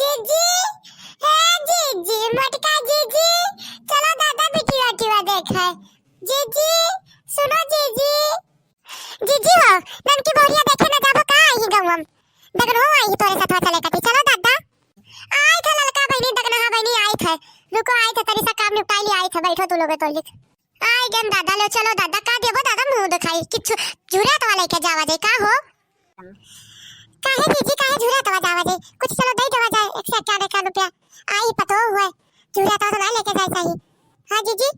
जीजी है जीजी मटका जीजी चलो दादा बिटिया टीवा देखा जीजी सुनो जीजी जीजी हो ननकी बोरिया देखे ना जाबो का आई गवम दगन हो आई तोरे साथ चले कती चलो दादा आई था ललका बहनी दगन हा बहनी आई था रुको आई था तरी सा काम निपटा ली आई था बैठो तू लोगे तो लिख आई गन दादा लो चलो दादा का देबो दादा मुंह दिखाई किछु झुरा तो लेके जावा दे का हो काहे जीजी काहे झूरा तवा जावा दे कुछ चलो दे देवा जाए 151 रुपया आई पतो हुए झूरा तवा ना लेके जाए सही हां जीजी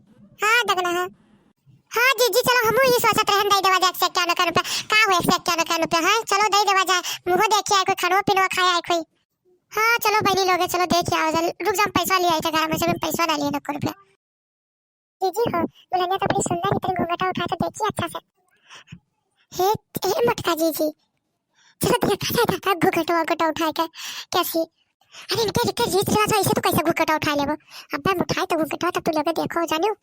हां दगना हां जीजी चलो हमहु ये सोचत रहन दे देवा जाए 151 रुपया का हुए 151 रुपया हां चलो दे देवा जाए मुंह देखिए आई कोई खानो पीनो खाए आई कोई हां चलो बहनी लोगे चलो देख आओ जल रुक जा पैसा ले आई था घर में से पैसा डालिए न रुपया जीजी हो दुल्हनिया तो बड़ी सुंदर इतनी घूंघटा उठा के देखिए अच्छा से हे मटका जीजी चलो देखा था था घुघटा उठा के कैसी अरे इनके इनके रीत रिवाज ऐसे तो कैसे घुघटा उठा लेबो अब मैं उठाई तो घुघटा तो तू लोग देखो जानियो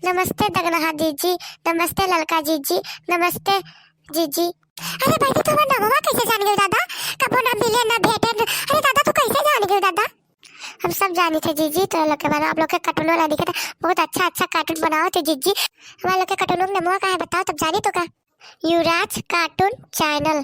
नमस्ते दगनहा जीजी नमस्ते ललका जीजी नमस्ते जीजी अरे भाई तो नामवा कैसे जान गए दादा कबो ना मिले ना भेटे अरे दादा तू कैसे जान गए दादा हम सब जानी थे जीजी तो लोग के बारे आप लोग के कार्टून वाला दिखे था बहुत अच्छा कार्टून बनाओ थे जीजी हमारे लोग के कार्टून में नामवा का है बताओ तब जानी तो का युवराज कार्टून चैनल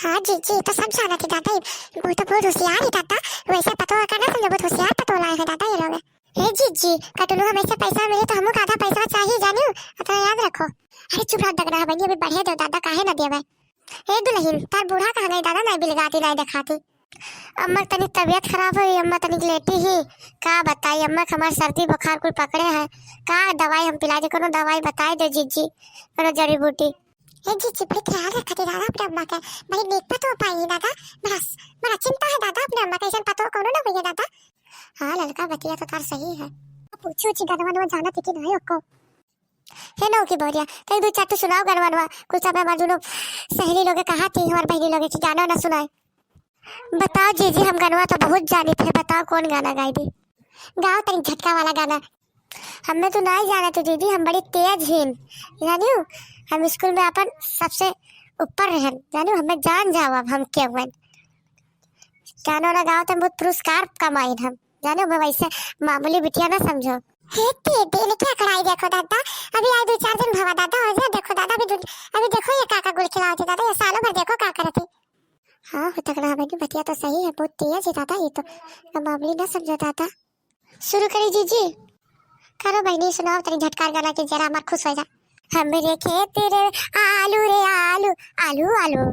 हाँ जीजी तो सब जाना थी दादा वो तो बहुत होशियार है दादा वैसे पता होगा ना समझो बहुत होशियार पता लाए है दादा ये लोग हे जीजी कार्टून हमें से पैसा मिले तो हमको आधा पैसा चाहिए जानियो तो याद रखो अरे चुप रह दगना बनी अभी बढ़िया दो दादा काहे ना देवे हे दुल्हन तार बूढ़ा कहां गई दादा नहीं बिलगाती नहीं दिखाती अम्मा तनी तबीयत खराब है अम्मा तनी लेटी ही का बताई अम्मा हमार सर्दी बुखार कोई पकड़े है का दवाई हम पिला दे कोनो दवाई बताए दे जीजी कोनो जड़ी बूटी ए जीजी बड़ी ख्याल रखती दादा अपने अम्मा का बड़ी नेक पतो पाई दादा बस बड़ा चिंता है दादा अपने अम्मा कैसे पतो कोनो ना हुई दादा हां लड़का बतिया तो तार सही है पूछो ची गनवा जाना थी कि नहीं ओको है ना की बोरिया कई दो चार तो सुनाओ गनवा कुछ समय बाजुनो सहेली लोगे कहा थी और बहनी लोगे कि गाना ना सुनाए बताओ जीजी हम गनवा तो बहुत जानी थे बताओ कौन गाना गाई दी गाओ तनी झटका वाला गाना हमें तो नहीं जाना तो दीदी हम बड़ी तेज हैं जानियो हम स्कूल में अपन सबसे ऊपर रहन जानियो हमें जान जाओ अब हम क्या हुए गाना ना गाओ तो बहुत पुरस्कार कमाई हम जानियो मैं वैसे मामूली बिटिया ना समझो हे तेरे क्या कराई देखो दादा अभी आज 2-4 दिन भवा दादा हो जा देखो दादा अभी देखो ये काका गुल खिलाओ थे दादा ये सालों भर देखो का करती हाँ हो तक ना बनी बतिया तो सही है बहुत तेज है दादा ये तो मामूली ना समझो दादा शुरू करी जीजी करो बहनी सुनाओ तेरी झटकार गाना की जरा हमार खुश हो जा हमारे खेत रे आलू रे आलू आलू आलू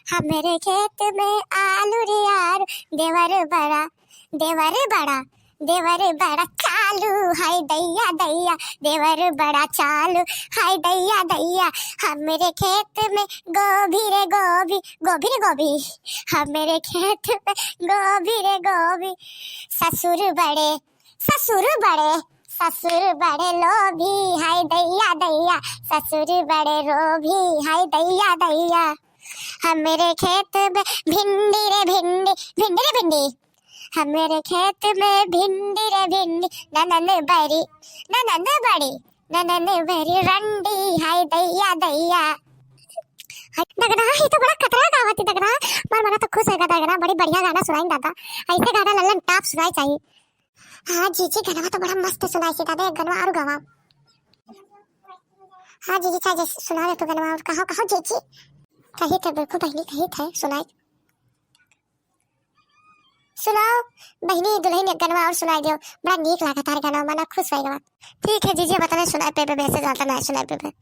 हमारे खेत में आलू रे आलू देवर बड़ा देवर बड़ा चालू हाय दैया दैया देवर बड़ा चालू हाय दैया दैया हमारे खेत में गोभी रे गोभी गोभी रे गोभी हमारे खेत में गोभी रे गोभी ससुर बड़े लोभी हाय दैया दैया ससुर बड़े लोभी हाय दैया दैया हमारे खेत में भिंडी रे भिंडी हमारे खेत में भिंडी रे भिंडी ननन बड़ी रंडी हाय दैया दैया दगना ये तो बड़ा खतरा गावती दगना मना तो खुश है दगना बड़ी बढ़िया गाना सुनाई दादा ऐसे गाना लल्लन टॉप सुनाई चाहिए हाँ जीजी गाना तो बड़ा मस्त सुनाई से दादा गाना और गवाओ हाँ जीजी चाहे सुना दे तो गाना और कहो जीजी कही थे बिल्कुल बहनी कही थे सुनाओ बहनी दुल्हन गाना और सुनाई दियो बड़ा नीक लगा तार गाना मना खुश होएगा ठीक है जीजी बताने सुनाए पे मैसेज आता ना सुनाए पे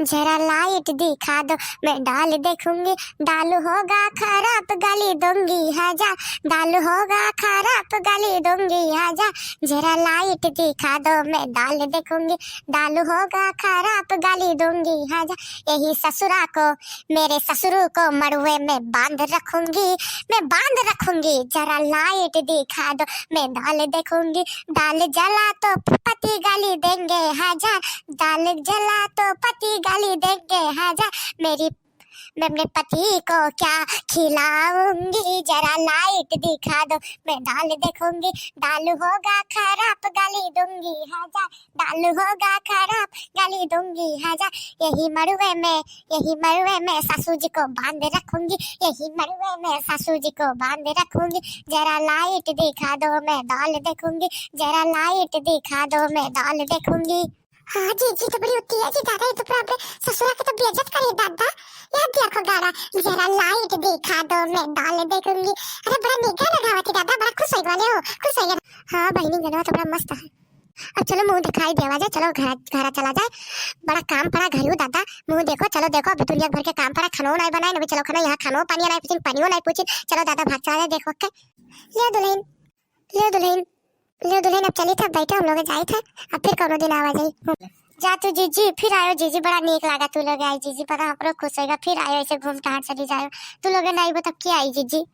जरा लाइट दिखा दो मैं डाल देखूंगी डालू होगा खराब गाली दूंगी हाजा डालू होगा खराब गाली दूंगी हाजा जरा लाइट दिखा दो मैं डाल देखूंगी डालू होगा खराब गाली दूंगी हाजा यही ससुरा को मेरे ससुर को मड़ुए में बांध रखूंगी जरा लाइट दिखा दो मैं डाल देखूंगी डाल जला तो पति गाली देंगे हाजा डाल जला तो पति गाली देंगे हाजा मैं अपने पति को क्या खिलाऊंगी, जरा लाइट दिखा दो, मैं दाल देखूंगी, दाल होगा खराब गाली दूंगी हजार, दाल होगा खराब गाली दूंगी हजार, यही मड़ुए में सासू जी को बांध रखूंगी, यही मड़ुए में सासू जी को बांध रखूंगी, जरा लाइट दिखा दो मैं दाल देखूंगी, जरा लाइट दिखा दो मैं दाल देखूंगी। हाँ जी तो बड़ी होती है जी दादा, ये तो पूरा अपने ससुरा के तो बेइज्जत करे दादा। याद दिया को गाना, जरा लाइट दिखा दो मैं दाल देखूंगी। अरे बड़ा निगा लगावती दादा, बड़ा खुश हो गए हो, खुश हो गए। हाँ बहिनी गाना तो बड़ा मस्त है। अब चलो मुंह दिखाई देवा जाए, चलो घर चला जाए, बड़ा काम पड़ा घर दादा, मुंह देखो, चलो देखो अभी दुनिया भर के काम पड़ा, खानो नहीं बनाए ना, चलो खाना यहाँ खानो पानी नहीं पूछी, पानियो नहीं पूछी, चलो दादा भाग चला जाए, देखो के ले दुल्हन ले दुल्हन ले दुल्हन। अब चली था बैठे हम लोग जाए थे, अब फिर कोनो दिन आवा जाई जा तू जीजी, फिर आयो जीजी, बड़ा नीक लगा तू लोग आई जीजी, पता हमरो खुश होएगा, फिर आयो ऐसे घूम टहल चली जाओ तू लोग, नहीं बता क्या आई जीजी।